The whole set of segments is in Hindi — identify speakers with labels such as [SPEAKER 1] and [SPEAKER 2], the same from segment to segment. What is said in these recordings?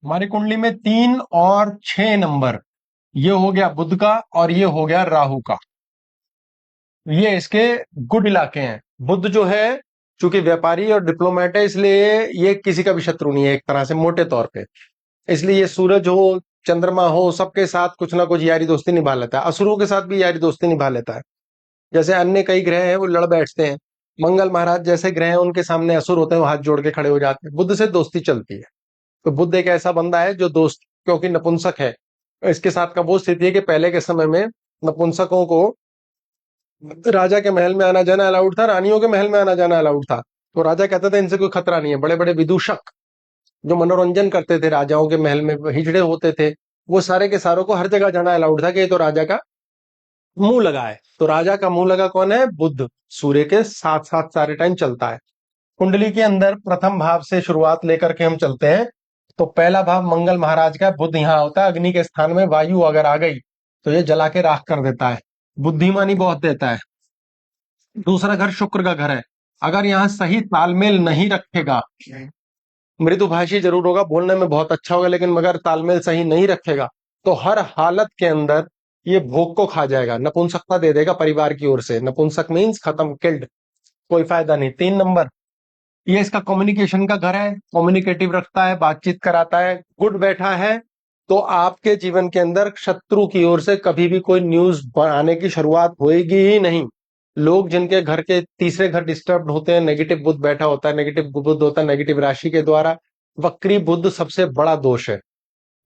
[SPEAKER 1] हमारी कुंडली में 3 और 6 नंबर, ये हो गया बुध का और ये हो गया राहु का। ये इसके गुड इलाके हैं। बुध जो है चूंकि व्यापारी और डिप्लोमेट है, इसलिए ये किसी का भी शत्रु नहीं है एक तरह से मोटे तौर पे। इसलिए ये सूरज हो, चंद्रमा हो, सबके साथ कुछ ना कुछ यारी दोस्ती निभा लेता है। असुरों के साथ भी यारी दोस्ती निभा लेता है। जैसे अन्य कई ग्रह हैं वो लड़ बैठते हैं, मंगल महाराज जैसे ग्रह हैं उनके सामने असुर होते हैं, वो हाथ जोड़ के खड़े हो जाते हैं। बुध से दोस्ती चलती है। तो बुध एक ऐसा बंदा है जो दोस्त, क्योंकि नपुंसक है, इसके साथ का वो स्थिति है कि पहले के समय में नपुंसकों को राजा के महल में आना जाना अलाउड था, रानियों के महल में आना जाना अलाउड था। तो राजा कहता था इनसे कोई खतरा नहीं है। बड़े बड़े विदूषक जो मनोरंजन करते थे राजाओं के महल में, हिजड़े होते थे, वो सारे के सारों को हर जगह जाना अलाउड था कि ये तो राजा का मुंह लगा है। तो राजा का मुंह लगा कौन है? बुध। सूर्य के साथ साथ सारे टाइम चलता है। कुंडली के अंदर प्रथम भाव से शुरुआत लेकर के हम चलते हैं। तो पहला भाव मंगल महाराज का, बुध यहाँ होता है अग्नि के स्थान में। वायु अगर आ गई तो ये जला के राख कर देता है, बुद्धिमानी बहुत देता है। दूसरा घर शुक्र का घर है। अगर यहाँ सही तालमेल नहीं रखेगा, मृदुभाषी जरूर होगा, बोलने में बहुत अच्छा होगा, लेकिन मगर तालमेल सही नहीं रखेगा तो हर हालत के अंदर ये भोग को खा जाएगा, नपुंसकता दे देगा परिवार की ओर से। नपुंसक मीन्स खत्म, किल्ड, कोई फायदा नहीं। 3 नंबर, ये इसका कम्युनिकेशन का घर है, कम्युनिकेटिव रखता है, बातचीत कराता है। गुड बैठा है तो आपके जीवन के अंदर शत्रु की ओर से कभी भी कोई न्यूज आने की शुरुआत होएगी ही नहीं। लोग जिनके घर के तीसरे घर डिस्टर्ब होते हैं, नेगेटिव बुध बैठा होता है, नेगेटिव बुध होता है नेगेटिव राशि के द्वारा। वक्री बुध सबसे बड़ा दोष है।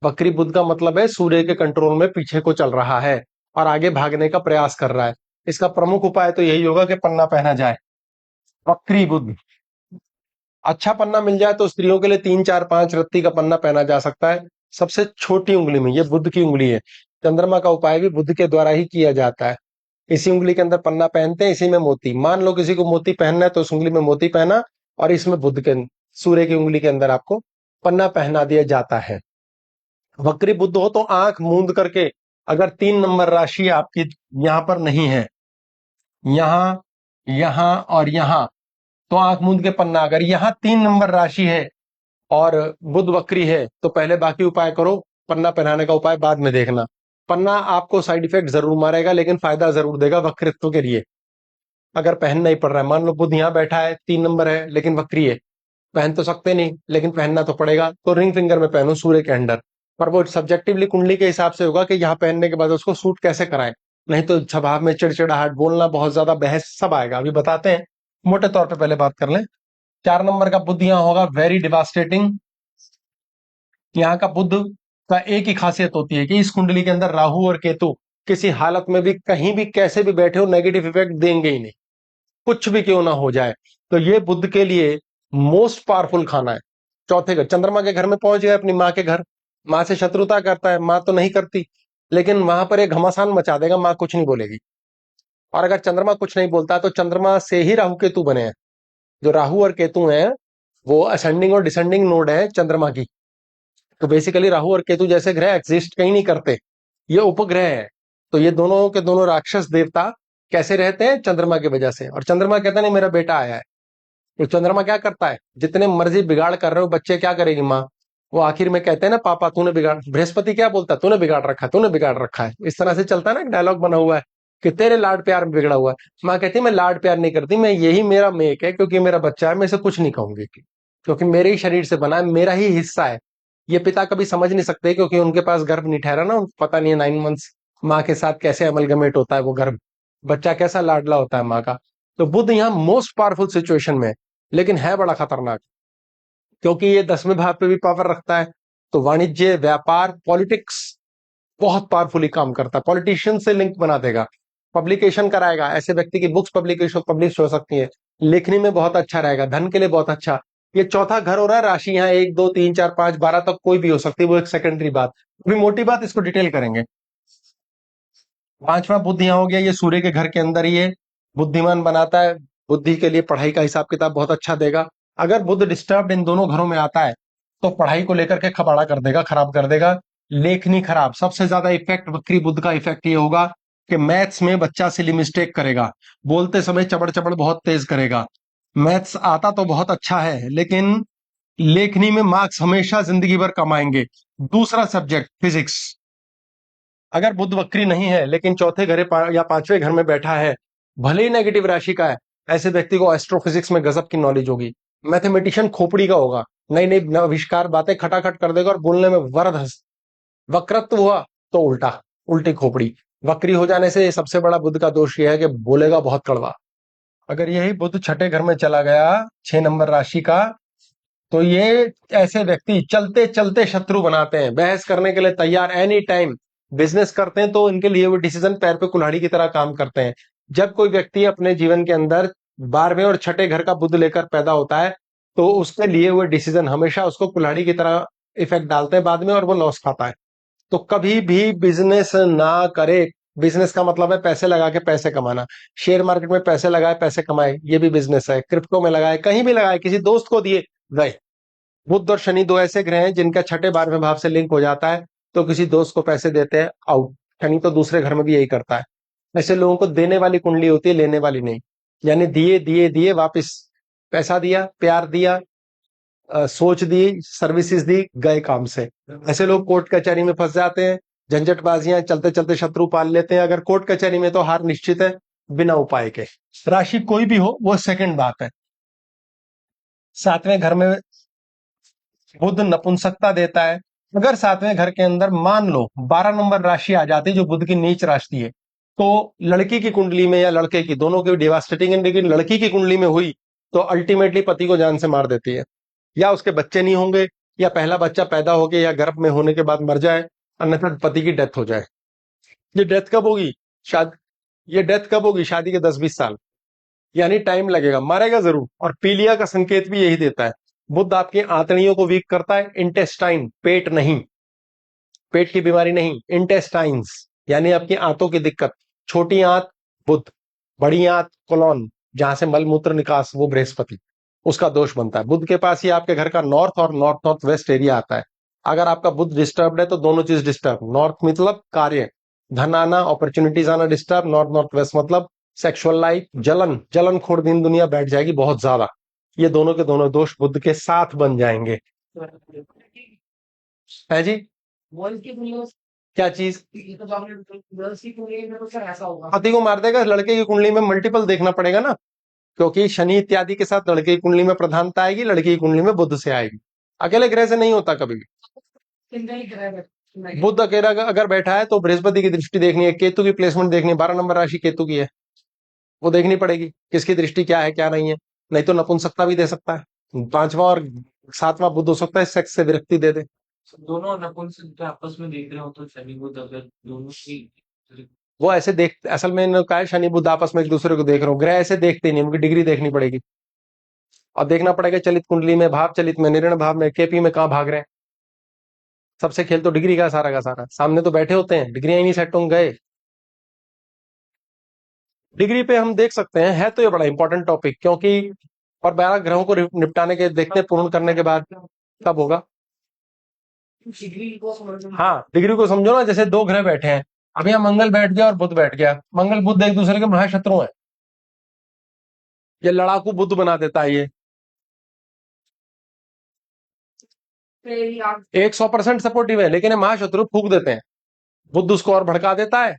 [SPEAKER 1] वक्री बुध का मतलब है सूर्य के कंट्रोल में पीछे को चल रहा है और आगे भागने का प्रयास कर रहा है। इसका प्रमुख उपाय तो यही होगा कि पन्ना पहना जाए। वक्री बुध, अच्छा पन्ना मिल जाए तो स्त्रियों के लिए 3 4 5 रत्ती का पन्ना पहना जा सकता है, सबसे छोटी उंगली में। ये बुध की उंगली है। चंद्रमा का उपाय भी बुध के द्वारा ही किया जाता है। इसी उंगली के अंदर पन्ना पहनते हैं, इसी में मोती। मान लो किसी को मोती पहनना है तो उस उंगली में मोती पहना, और इसमें बुध के सूर्य की उंगली के अंदर आपको पन्ना पहना दिया जाता है। वक्री बुध हो तो आंख मूंद करके, अगर 3 नंबर राशि आपकी यहां पर नहीं है, यहां, यहां और यहां, तो आंख मूंद के पन्ना। अगर यहां 3 नंबर राशि है और बुध वक्री है तो पहले बाकी उपाय करो, पन्ना पहनाने का उपाय बाद में देखना। पन्ना आपको साइड इफेक्ट जरूर मारेगा लेकिन फायदा जरूर देगा वक्रित्व के लिए। अगर पहनना ही पड़ रहा है, मान लो बुध यहाँ बैठा है, 3 नंबर है लेकिन वक्री है, पहन तो सकते नहीं लेकिन पहनना तो पड़ेगा, तो रिंग फिंगर में पहनो सूर्य के अंडर। पर वो सब्जेक्टिवली कुंडली के हिसाब से होगा कि यहाँ पहनने के बाद उसको सूट कैसे कराएं, नहीं तो स्वभाव में चिड़चिड़ाहट, बोलना बहुत ज्यादा, बहस सब आएगा। अभी बताते हैं, मोटे तौर पे पहले बात कर लें। 4 नंबर का बुध यहाँ होगा वेरी डिवास्टेटिंग। यहाँ का बुध का एक ही खासियत होती है कि इस कुंडली के अंदर राहु और केतु किसी हालत में भी, कहीं भी, कैसे भी बैठे हो, नेगेटिव इफेक्ट देंगे ही नहीं, कुछ भी क्यों ना हो जाए। तो ये बुध के लिए मोस्ट पावरफुल खाना है। चौथे घर, चंद्रमा के घर में पहुंच गया, अपनी माँ के घर, माँ से शत्रुता करता है, माँ तो नहीं करती, लेकिन वहां पर एक घमासान मचा देगा, माँ कुछ नहीं बोलेगी। और अगर चंद्रमा कुछ नहीं बोलता तो चंद्रमा से ही राहु केतु बने हैं। जो राहु और केतु हैं वो असेंडिंग और डिसेंडिंग नोड है चंद्रमा की। तो बेसिकली राहु और केतु जैसे ग्रह एग्जिस्ट कहीं नहीं करते, ये उपग्रह है। तो ये दोनों के दोनों राक्षस देवता कैसे रहते हैं? चंद्रमा की वजह से। और चंद्रमा कहता नहीं मेरा बेटा आया है, तो चंद्रमा क्या करता है? जितने मर्जी बिगाड़ कर रहे हो बच्चे, क्या करेगी माँ? वो आखिर में कहते हैं ना, पापा तूने बिगाड़, बृहस्पति क्या बोलता है? तूने बिगाड़ रखा है, तूने बिगाड़ रखा है। इस तरह से चलता है ना, एक डायलॉग बना हुआ है कि तेरे लाड प्यार में बिगड़ा हुआ है। माँ कहती है मैं लाड प्यार नहीं करती, मैं यही मेरा मेक है, क्योंकि मेरा बच्चा है, मैं इसे कुछ नहीं कहूंगी, क्योंकि मेरे ही शरीर से बना है, मेरा ही हिस्सा है। ये पिता कभी समझ नहीं सकते क्योंकि उनके पास गर्भ नहीं ठहरा ना, उनको पता नहीं है 9 मंथ्स माँ के साथ कैसे अमलगमेट होता है वो गर्भ, बच्चा कैसा लाडला होता है माँ का। तो बुध यहाँ मोस्ट पावरफुल सिचुएशन में है, लेकिन है बड़ा खतरनाक, क्योंकि ये 10वें भाव पे भी पावर रखता है। तो वाणिज्य, व्यापार, पॉलिटिक्स बहुत पावरफुली काम करता है। पॉलिटिशियन से लिंक बना देगा, पब्लिकेशन कराएगा, ऐसे व्यक्ति की बुक्स पब्लिकेशन पब्लिश हो सकती है, लिखने में बहुत अच्छा रहेगा, धन के लिए बहुत अच्छा। ये चौथा घर हो रहा है, राशि यहाँ 1 2 3 4 5 12 तक कोई भी हो सकती है, वो एक सेकेंडरी बात। अभी मोटी बात इसको डिटेल करेंगे। 5वां बुध यहाँ हो गया, ये सूर्य के घर के अंदर ही है, बुद्धिमान बनाता है, बुद्धि के लिए पढ़ाई का हिसाब किताब बहुत अच्छा देगा। अगर बुध डिस्टर्ब इन दोनों घरों में आता है तो पढ़ाई को लेकर के खबाड़ा कर देगा, खराब कर देगा। लेखनी खराब, सबसे ज्यादा इफेक्ट वक्री बुध का इफेक्ट ये होगा कि मैथ्स में बच्चा सिली मिस्टेक करेगा, बोलते समय चबड़ चबड़ बहुत तेज करेगा। मैथ्स आता तो बहुत अच्छा है लेकिन लेखनी में मार्क्स हमेशा जिंदगी भर कमाएंगे। दूसरा सब्जेक्ट फिजिक्स, अगर बुध वक्री नहीं है लेकिन चौथे घर या पांचवें घर में बैठा है, भले ही नेगेटिव राशि का है, ऐसे व्यक्ति को एस्ट्रोफिजिक्स में गजब की नॉलेज होगी। मैथमेटिशियन खोपड़ी का होगा, नई नई आविष्कार बातें खटाखट कर देगा और बोलने में वरद हंस। वक्रत्व हुआ तो उल्टा, उल्टी खोपड़ी। वक्री हो जाने से सबसे बड़ा बुध का दोष यह है कि बोलेगा बहुत कड़वा। अगर यही बुध छठे घर में चला गया 6 नंबर राशि का, तो ये ऐसे व्यक्ति चलते चलते शत्रु बनाते हैं, बहस करने के लिए तैयार एनी टाइम। बिजनेस करते हैं तो इनके लिए वो डिसीजन पैर पे कुल्हाड़ी की तरह काम करते हैं। जब कोई व्यक्ति अपने जीवन के अंदर 12वें और छठे घर का बुध लेकर पैदा होता है, तो उसके लिए हुए डिसीजन हमेशा उसको कुल्हाड़ी की तरह इफेक्ट डालते हैं बाद में, और वो लॉस खाता है। तो कभी भी बिजनेस ना करे। बिजनेस का मतलब है पैसे लगा के पैसे कमाना। शेयर मार्केट में पैसे लगाए पैसे कमाए, ये भी बिजनेस है। क्रिप्टो में लगाए, कहीं भी लगाए, किसी दोस्त को दिए, गए। बुध और शनि दो ऐसे ग्रह हैं जिनका छठे 12वें भाव से लिंक हो जाता है, तो किसी दोस्त को पैसे देते हैं, आउट। शनि तो दूसरे घर में भी यही करता है। ऐसे लोगों को देने वाली कुंडली होती है, लेने वाली नहीं। यानी दिए दिए दिए वापिस, पैसा दिया, प्यार दिया, सोच दी, सर्विसेज दी, गए काम से। ऐसे लोग कोर्ट कचहरी में फंस जाते हैं, झंझटबाजियां, चलते चलते शत्रु पाल लेते हैं। अगर कोर्ट कचहरी में तो हार निश्चित है, बिना उपाय के। राशि कोई भी हो वो सेकंड बात है। 7वें घर में बुध नपुंसकता देता है। अगर 7वें घर के अंदर मान लो 12 नंबर राशि आ जाती जो बुध की नीच राशि है, तो लड़की की कुंडली में या लड़के की, दोनों की डिवास्टेटिंग है, लेकिन लड़की की कुंडली में हुई तो अल्टीमेटली पति को जान से मार देती है। या उसके बच्चे नहीं होंगे, या पहला बच्चा पैदा हो गया या गर्भ में होने के बाद मर जाए, अन्यथा पति की डेथ हो जाए। ये डेथ कब होगी? ये डेथ कब होगी? शादी के 10-20 साल, यानी टाइम लगेगा, मरेगा जरूर। और पीलिया का संकेत भी यही देता है। बुध आपकी आंतड़ियों को वीक करता है, इंटेस्टाइन, पेट नहीं, पेट की बीमारी नहीं, इंटेस्टाइन्स यानी आपकी आंतों की दिक्कत। छोटी आंत बुध, बड़ी आंत कोलॉन, जहां से मलमूत्र निकास, वो बृहस्पति, उसका दोष बनता है। बुध के पास ही आपके घर का नॉर्थ और नॉर्थ नॉर्थ वेस्ट एरिया आता है। अगर आपका बुध डिस्टर्ब है तो दोनों चीज डिस्टर्ब। नॉर्थ मतलब कार्य, धन आना, अपॉर्चुनिटीज आना डिस्टर्ब। नॉर्थ नॉर्थ वेस्ट मतलब सेक्सुअल लाइफ, जलन, जलन खोर दिन दुनिया बैठ जाएगी बहुत ज्यादा। ये दोनों के दोनों दोष बुध के साथ बन जाएंगे। है जी? क्या चीज? पति को मार देगा। लड़के की कुंडली में मल्टीपल देखना पड़ेगा ना, क्योंकि शनि इत्यादि के साथ लड़के की कुंडली में प्रधानता आएगी, लड़की की कुंडली में बुध से आएगी। अकेले ग्रह से नहीं होता कभी भी। बुध अकेला अगर बैठा है तो बृहस्पति की दृष्टि देखनी है, केतु की प्लेसमेंट देखनी है। 12 नंबर राशि केतु की है, वो देखनी पड़ेगी किसकी दृष्टि क्या है क्या नहीं है। नहीं तो नपुंसकता भी दे सकता है। 5वां और 7वां बुध हो सकता है सेक्स से विरक्ति दे दे।
[SPEAKER 2] दोनों नपुंसक आपस में देख रहे हो तो शनि बुध अगर दोनों की,
[SPEAKER 1] वो ऐसे देख, असल में इन्होंने कहा है शनि बुध आपस में एक दूसरे को देख रहे हो, ग्रह ऐसे देखते नहीं, उनकी डिग्री देखनी पड़ेगी। और देखना पड़ेगा चलित कुंडली में, भाव चलित में, निर्णय भाव में, केपी में कहाँ भाग रहे हैं। सबसे खेल तो डिग्री का सारा, सामने तो बैठे होते हैं, डिग्री ही नहीं सेट होंगे गए। डिग्री पे हम देख सकते हैं, है तो ये बड़ा इंपॉर्टेंट टॉपिक, क्योंकि और 12 ग्रहों को निपटाने के, देखते पूर्ण करने के बाद कब होगा। हाँ, डिग्री को समझो ना, जैसे 2 ग्रह बैठे हैं। अब यहाँ मंगल बैठ गया और बुध बैठ गया। मंगल बुध एक दूसरे के महाशत्रु हैं। ये लड़ाकू बुध बना देता है। ये 100% सपोर्टिव है, लेकिन ये महाशत्रु फूक देते हैं। बुध उसको और भड़का देता है।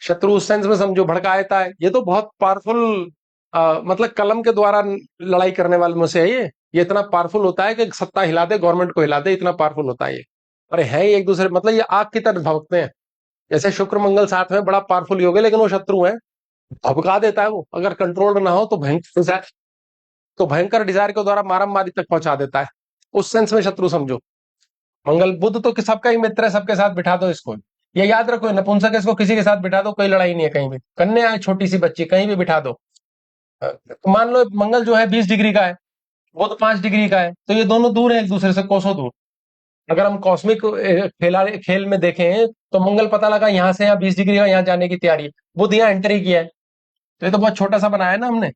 [SPEAKER 1] शत्रु उस सेंस में समझो भड़का देता है। ये तो बहुत पावरफुल, मतलब कलम के द्वारा लड़ाई करने वाले में से है ये इतना पावरफुल होता है कि सत्ता हिला दे, गवर्नमेंट को हिला दे, इतना पावरफुल होता है ये। अरे है ही एक दूसरे, मतलब ये आग की तरह भड़कते हैं। जैसे शुक्र मंगल साथ में बड़ा पावरफुल योग है, लेकिन वो शत्रु है, भड़का देता है वो। अगर कंट्रोल ना हो तो भयंकर डिजायर के द्वारा मारम मारी तक पहुंचा देता है। उस सेंस में शत्रु समझो। मंगल बुध तो सबका ही मित्र है, सबके साथ बिठा दो इसको। ये याद रखो, नपुंसक है, इसको किसी के साथ बिठा दो, कोई लड़ाई नहीं है कहीं भी। कन्या है, छोटी सी बच्ची, कहीं भी बिठा दो। तो मान लो मंगल जो है 20 डिग्री का है, बुध 5 डिग्री का है, तो ये दोनों दूर है एक दूसरे से, कोसों दूर। अगर हम कॉस्मिक खेल में देखें तो मंगल पता लगा यहाँ से यहाँ 20 डिग्री का, यहाँ जाने की तैयारी है। बुध यहाँ एंट्री किया है, तो ये तो बहुत छोटा सा बनाया है ना हमने।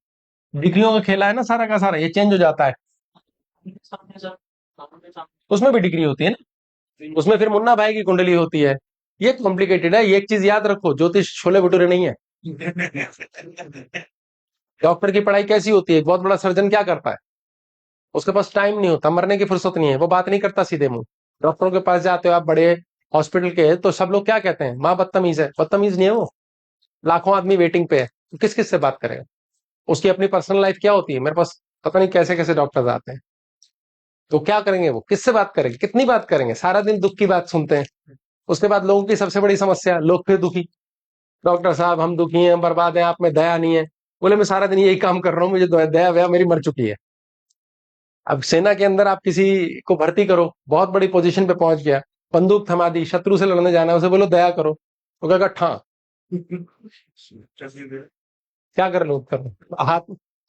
[SPEAKER 1] डिग्रियों का खेला है ना सारा का सारा, ये चेंज हो जाता है। उसमें भी डिग्री होती है ना, उसमें फिर मुन्ना भाई की कुंडली होती है। ये कॉम्प्लिकेटेड है। ये एक चीज याद रखो, ज्योतिष छोले भटूरे नहीं है। डॉक्टर की पढ़ाई कैसी होती है? एक बहुत बड़ा सर्जन क्या करता है? उसके पास टाइम नहीं होता, मरने की फुर्सत नहीं है, वो बात नहीं करता सीधे मुंह। डॉक्टरों के पास जाते हो आप बड़े हॉस्पिटल के, तो सब लोग क्या कहते हैं, माँ बदतमीज है। बदतमीज नहीं है वो, लाखों आदमी वेटिंग पे है, तो किस किस से बात करेगा। उसकी अपनी पर्सनल लाइफ क्या होती है, मेरे पास पता नहीं कैसे कैसे डॉक्टर्स आते हैं। तो क्या करेंगे वो, किससे बात करेंगे, कितनी बात करेंगे, सारा दिन दुख की बात सुनते हैं। उसके बाद लोगों की सबसे बड़ी समस्या, लोग फिर दुखी, डॉक्टर साहब हम दुखी हैं, बर्बाद है, आप में दया नहीं है। बोले मैं सारा दिन यही काम कर रहा हूँ, मुझे दया वया मेरी मर चुकी है। अब सेना के अंदर आप किसी को भर्ती करो, बहुत बड़ी पोजीशन पे पहुंच गया, बंदूक थमा दी, शत्रु से लड़ने जाना है, उसे बोलो दया करो, वो कहेगा ठा, क्या कर लो कर, हाथ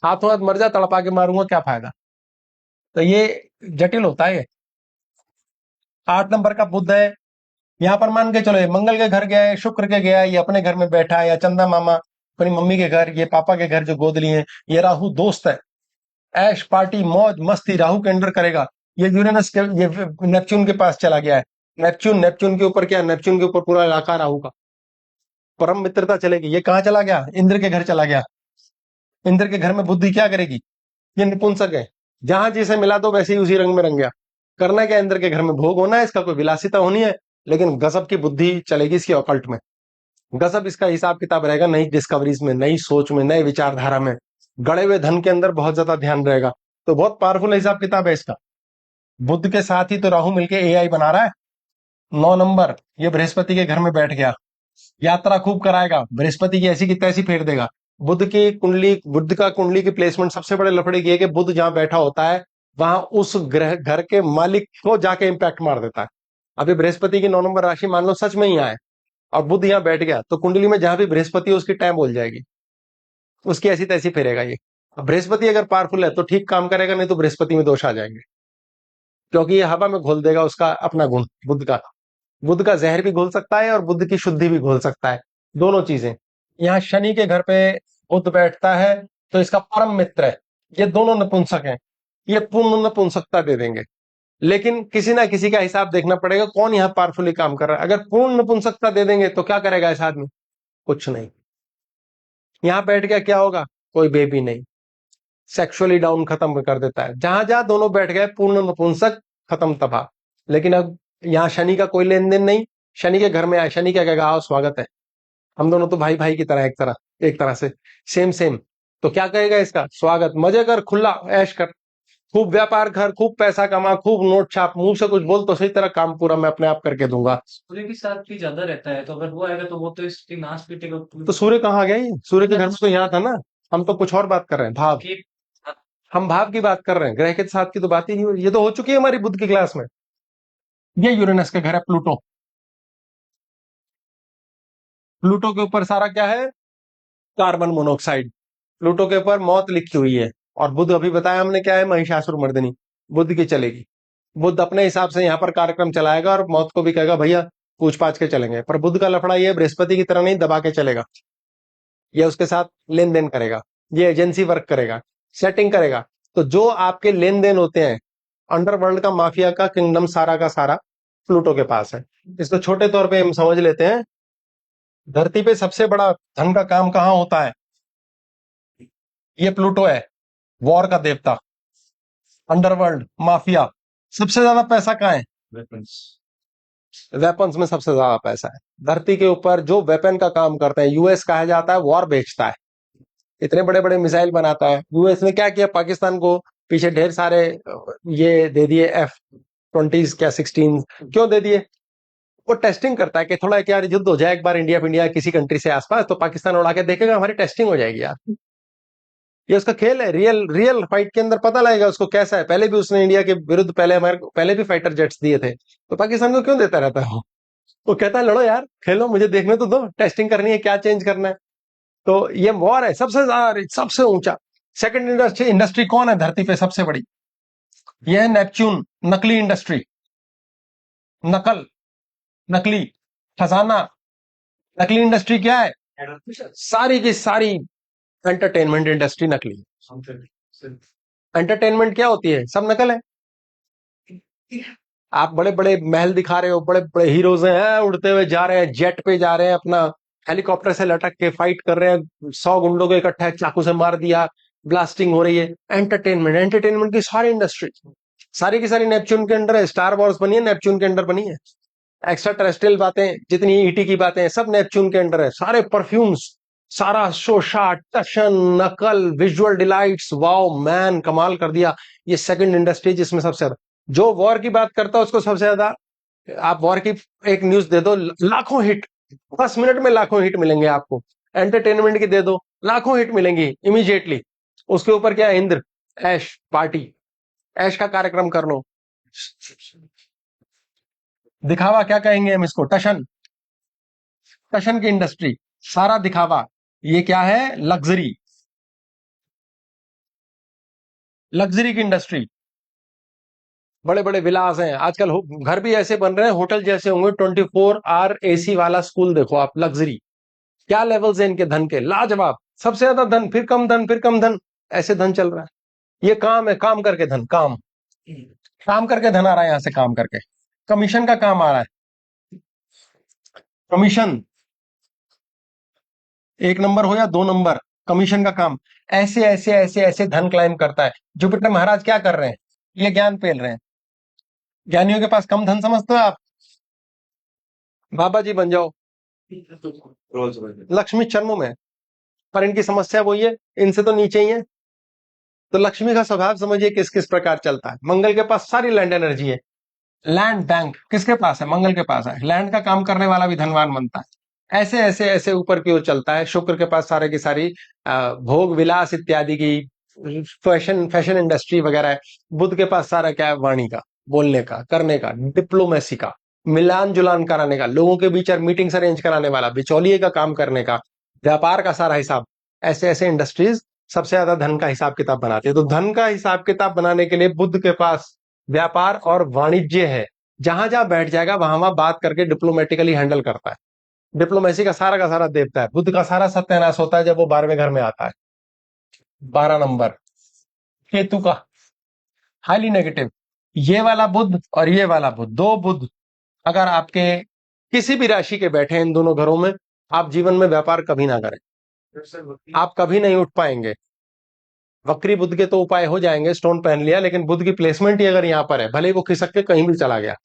[SPEAKER 1] हाथों हाथ मर जा, तड़पा के मारूंगा, क्या फायदा। तो ये जटिल होता है ये। 8 नंबर का बुध है, यहाँ पर मान के चलो ये मंगल के घर गया है, शुक्र के गया है, ये अपने घर में बैठा है, या चंदा मामा अपनी मम्मी के घर, ये पापा के घर जो गोद लिए हैं। ये राहु दोस्त है, ऐश पार्टी मौज मस्ती राहु के अंडर करेगा। ये यूरेनस के, ये नेपच्यून के पास चला गया है। नेपच्यून नेपच्यून के ऊपर क्या, नेपच्यून के ऊपर पूरा इलाका राहु का, परम मित्रता चलेगी। ये कहाँ चला गया, इंद्र के घर चला गया। इंद्र के घर में बुद्धि क्या करेगी, ये निपुंसक है, जहां जिसे मिला दो वैसे ही उसी रंग में रंग गया। करना क्या, इंद्र के घर में भोग होना है, इसका कोई विलासिता होनी है, लेकिन गजब की बुद्धि चलेगी इसकी ऑकल्ट में। गजब इसका हिसाब किताब रहेगा, नई डिस्कवरीज में, नई सोच में, नए विचारधारा में, गड़े हुए धन के अंदर बहुत ज्यादा ध्यान रहेगा। तो बहुत पावरफुल हिसाब किताब है इसका। बुद्ध के साथ ही तो राहु मिलके एआई बना रहा है। 9 नंबर, ये बृहस्पति के घर में बैठ गया, यात्रा खूब कराएगा, बृहस्पति की ऐसी की तैसी फेर देगा। बुद्ध की कुंडली, बुद्ध का कुंडली की प्लेसमेंट सबसे बड़े लफड़े की है कि बुद्ध जहां बैठा होता है वहां उस ग्रह घर के मालिक को जाके इंपैक्ट मार देता है। अभी बृहस्पति की 9 नंबर राशि मान लो सच में ही आए और बुद्ध यहाँ बैठ गया, तो कुंडली में जहां भी बृहस्पति है उसकी टाइम बोल जाएगी, उसकी ऐसी तैसी फेरेगा ये। अब बृहस्पति अगर पावरफुल है तो ठीक काम करेगा, नहीं तो बृहस्पति में दोष आ जाएंगे, क्योंकि ये हवा में घोल देगा उसका अपना गुण। बुद्ध का, बुद्ध का जहर भी घोल सकता है और बुद्ध की शुद्धि भी घोल सकता है, दोनों चीजें। यहाँ शनि के घर पे बुद्ध बैठता है, तो इसका परम मित्र है। ये दोनों नपुंसक हैं, ये पूर्ण नपुंसकता दे देंगे। लेकिन किसी ना किसी का हिसाब देखना पड़ेगा, कौन यहाँ पावरफुली काम कर रहा है। अगर पूर्ण नपुंसकता दे देंगे तो क्या करेगा इस आदमी, कुछ नहीं। यहाँ बैठ गया क्या होगा, कोई बेबी नहीं, सेक्सुअली डाउन खत्म कर देता है। जहां जहां दोनों बैठ गए पूर्ण नपुंसक, खत्म तबाह। लेकिन अब यहाँ शनि का कोई लेन देन नहीं, शनि के घर में आए, शनि क्या कहेगा, आओ स्वागत है, हम दोनों तो भाई भाई की तरह, एक तरह से सेम सेम। तो क्या कहेगा इसका, स्वागत, मजे कर, खुला ऐश कर, खूब व्यापार कर, खूब पैसा कमा, खूब नोट छाप, मुंह से कुछ बोल तो सही तरह काम पूरा मैं अपने आप करके दूंगा।
[SPEAKER 2] सूर्य के साथ भी ज्यादा रहता है, तो अगर वो आएगा तो वो तो इसकी नाश पीटेगा
[SPEAKER 1] तो सूर्य कहाँ गया, ये सूर्य के घर में तो यहाँ था ना। हम तो कुछ और बात कर रहे हैं, भाव,
[SPEAKER 2] कि
[SPEAKER 1] हम भाव की बात कर रहे हैं, ग्रह के साथ की तो बात ही नहीं हुई। ये तो हो चुकी है हमारी बुद्ध की क्लास में। ये यूरेनस का घर है प्लूटो। प्लूटो के ऊपर सारा क्या है, कार्बन मोनोऑक्साइड। प्लूटो के ऊपर मौत लिखी हुई है। और बुद्ध, अभी बताया हमने क्या है, महिषासुर मर्दिनी, बुद्ध की चलेगी। बुद्ध अपने हिसाब से यहाँ पर कार्यक्रम चलाएगा और मौत को भी कहेगा भैया पूछ पाछ के चलेंगे। पर बुद्ध का लफड़ा ये बृहस्पति की तरह नहीं दबा के चलेगा, ये उसके साथ लेन देन करेगा, ये एजेंसी वर्क करेगा, सेटिंग करेगा। तो जो आपके लेन देन होते हैं, अंडरवर्ल्ड का, माफिया का किंगडम सारा का सारा प्लूटो के पास है। इसको छोटे तौर पे हम समझ लेते हैं, धरती पे सबसे बड़ा धन का काम कहाँ होता है, ये प्लूटो है, वॉर का देवता, अंडरवर्ल्ड, माफिया। सबसे ज्यादा पैसा कहाँ है, वेपन्स में सबसे ज्यादा पैसा है। धरती के ऊपर जो वेपन का काम करते हैं, यूएस कहा जाता है वॉर बेचता है, इतने बड़े बड़े मिसाइल बनाता है। यूएस ने क्या किया, पाकिस्तान को पीछे ढेर सारे ये दे दिए, F-20 क्या 16, क्यों दे दिए, वो टेस्टिंग करता है कि थोड़ा क्या युद्ध हो जाए एक बार इंडिया किसी कंट्री से आसपास, तो पाकिस्तान उड़ा के देखेगा, हमारी टेस्टिंग हो जाएगी यार। ये उसका खेल है, रियल रियल फाइट के अंदर पता लगेगा उसको कैसा है। पहले भी उसने इंडिया के विरुद्ध पहले भी फाइटर जेट्स दिए थे, तो पाकिस्तान को क्यों देता रहता है वो कहता है लड़ो यार, खेलो, मुझे देखने तो दो, टेस्टिंग करनी है, क्या चेंज करना है। तो ये वॉर है सबसे ज्यादा, सबसे ऊंचा। सेकंड इंडस्ट्री कौन है धरती पे सबसे बड़ी, यह है नेपच्यून, नकली इंडस्ट्री, नकल, नकली खजाना। नकली इंडस्ट्री क्या है, सारी की सारी एंटरटेनमेंट इंडस्ट्री नकली है। एंटरटेनमेंट क्या होती है, सब नकल है। आप बड़े बड़े महल दिखा रहे हो, बड़े बड़े हीरोज हैं, उड़ते हुए जा रहे हैं, जेट पे जा रहे हैं, अपना हेलीकॉप्टर से लटक के फाइट कर रहे हैं, 100 गुंडों को इकट्ठा चाकू से मार दिया, ब्लास्टिंग हो रही है। एंटरटेनमेंट की सारी इंडस्ट्री सारी की सारी नेपच्यून के अंडर है। स्टार वॉर्स बनी है नेपच्यून के अंडर बनी है। एक्स्ट्रा टेरेस्ट्रियल बातें जितनी ईटी की बातें हैं, सब नेपच्यून के अंडर है। सारे परफ्यूम्स, सारा शोशा, टशन, नकल, विजुअल डिलाइट्स, वाओ मैन, कमाल कर दिया। ये सेकंड इंडस्ट्री जिसमें सबसे ज्यादा जो वॉर की बात करता है उसको सबसे ज्यादा, आप वॉर की एक न्यूज दे दो, लाखों हिट, 10 मिनट में लाखों हिट मिलेंगे आपको। एंटरटेनमेंट की दे दो, लाखों हिट मिलेंगी इमीडिएटली। उसके ऊपर क्या है, इंद्र, ऐश पार्टी, ऐश का कार्यक्रम कर लो। दिखावा क्या कहेंगे हम इसको, टशन, टशन की इंडस्ट्री, सारा दिखावा। ये क्या है, लग्जरी, लग्जरी की इंडस्ट्री। बड़े बड़े विलास हैं आजकल, घर भी ऐसे बन रहे हैं होटल जैसे होंगे। 24 आवर एसी वाला स्कूल देखो आप, लग्जरी। क्या लेवल्स हैं इनके धन के, लाजवाब। सबसे ज्यादा धन, फिर कम धन, फिर कम धन, ऐसे धन चल रहा है। ये काम है, काम करके धन, काम, काम करके धन आ रहा है यहां से, काम करके। कमीशन का काम आ रहा है, कमीशन, 1 नंबर हो या 2 नंबर, कमीशन का काम। ऐसे ऐसे ऐसे ऐसे धन क्लाइम करता है। जुपिटर महाराज क्या कर रहे हैं, ये ज्ञान पेल रहे हैं। ज्ञानियों के पास कम धन समझते हो आप, बाबा जी बन जाओ, लक्ष्मी चरमों में। पर इनकी समस्या वही है, इनसे तो नीचे ही है। तो लक्ष्मी का स्वभाव समझिए किस किस प्रकार चलता है। मंगल के पास सारी लैंड एनर्जी है। लैंड बैंक किसके पास है, मंगल के पास है। लैंड का काम करने वाला भी धनवान बनता है। ऐसे ऐसे ऐसे ऊपर की ओर चलता है। शुक्र के पास सारे की सारी भोग विलास इत्यादि की, फैशन फैशन इंडस्ट्री वगैरह है। बुध के पास सारा क्या है, वाणी का, बोलने का, करने का, डिप्लोमेसी का, मिलान जुलान कराने का, लोगों के बीच मीटिंग्स अरेंज कराने वाला, बिचौलिए का काम करने का, व्यापार का सारा हिसाब। ऐसे ऐसे इंडस्ट्रीज सबसे ज्यादा धन का हिसाब किताब बनाती है। तो धन का हिसाब किताब बनाने के लिए बुध के पास व्यापार और वाणिज्य है। जहां जहां बैठ जाएगा वहां वहां बात करके डिप्लोमेटिकली हैंडल करता है। डिप्लोमेसी का सारा देवता है। बुध का सारा सत्यानाश होता है जब वो 12वें घर में आता है। 12 नंबर केतु का, हाईली नेगेटिव। ये वाला बुध और ये वाला बुध, दो बुध अगर आपके किसी भी राशि के बैठे हैं इन दोनों घरों में, आप जीवन में व्यापार कभी ना करें, आप कभी नहीं उठ पाएंगे। वक्री बुध के तो उपाय हो जाएंगे, स्टोन पहन लिया, लेकिन बुध की प्लेसमेंट ही अगर यहां पर है, भले ही वो खिसक के कहीं भी चला गया,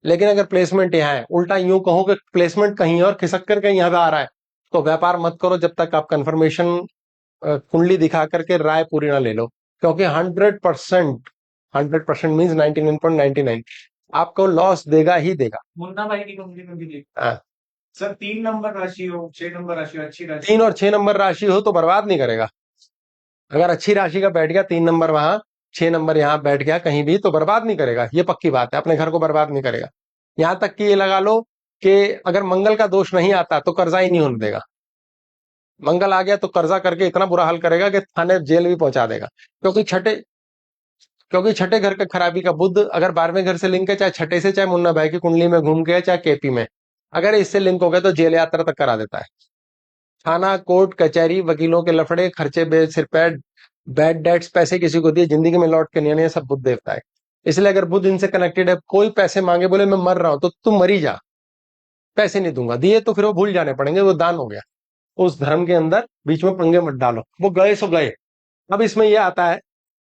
[SPEAKER 1] लेकिन अगर प्लेसमेंट यहाँ है, उल्टा यूं कहो कि प्लेसमेंट कहीं और खिसक कर कहीं यहां पे आ रहा है, तो व्यापार मत करो जब तक आप कंफर्मेशन कुंडली दिखा करके राय पूरी ना ले लो। क्योंकि 100%, 100% मीन्स 99.99 आपको लॉस देगा ही देगा।
[SPEAKER 2] मुन्ना भाई की कंपनी में भी देखा
[SPEAKER 1] हाँ,
[SPEAKER 2] सर, 3 नंबर राशि हो, 6 नंबर राशि हो, अच्छी राशि
[SPEAKER 1] 3 और 6 नंबर राशि हो तो बर्बाद नहीं करेगा। अगर अच्छी राशि का बैठ गया 3 नंबर वहां, 6 नंबर यहां बैठ गया कहीं भी, तो बर्बाद नहीं करेगा। ये पक्की बात है, अपने घर को बर्बाद नहीं करेगा। यहां तक कि ये लगा लो कि अगर मंगल का दोष नहीं आता तो कर्जा ही नहीं होने देगा। मंगल आ गया तो कर्जा करके इतना बुरा हाल करेगा कि थाने जेल भी पहुंचा देगा। क्योंकि छठे घर का खराबी का बुध अगर 12वें घर से लिंक है, चाहे छठे से, चाहे मुन्ना भाई की कुंडली में घूम के, चाहे केपी में, अगर इससे लिंक हो गया तो जेल यात्रा तक करा देता है। थाना, कोर्ट, कचहरी, वकीलों के लफड़े, खर्चे, सिर पैर, बैड डेट्स, पैसे किसी को दिए जिंदगी में लौट के नहीं आने, सब बुध देवता है। इसलिए अगर बुध इनसे कनेक्टेड है, कोई पैसे मांगे बोले मैं मर रहा हूं, तो तुम मरी जा, पैसे नहीं दूंगा, दिए तो फिर वो भूल जाने पड़ेंगे, वो दान हो गया। उस धर्म के अंदर बीच में पंगे मत डालो, वो गए सो गए। अब इसमें यह आता है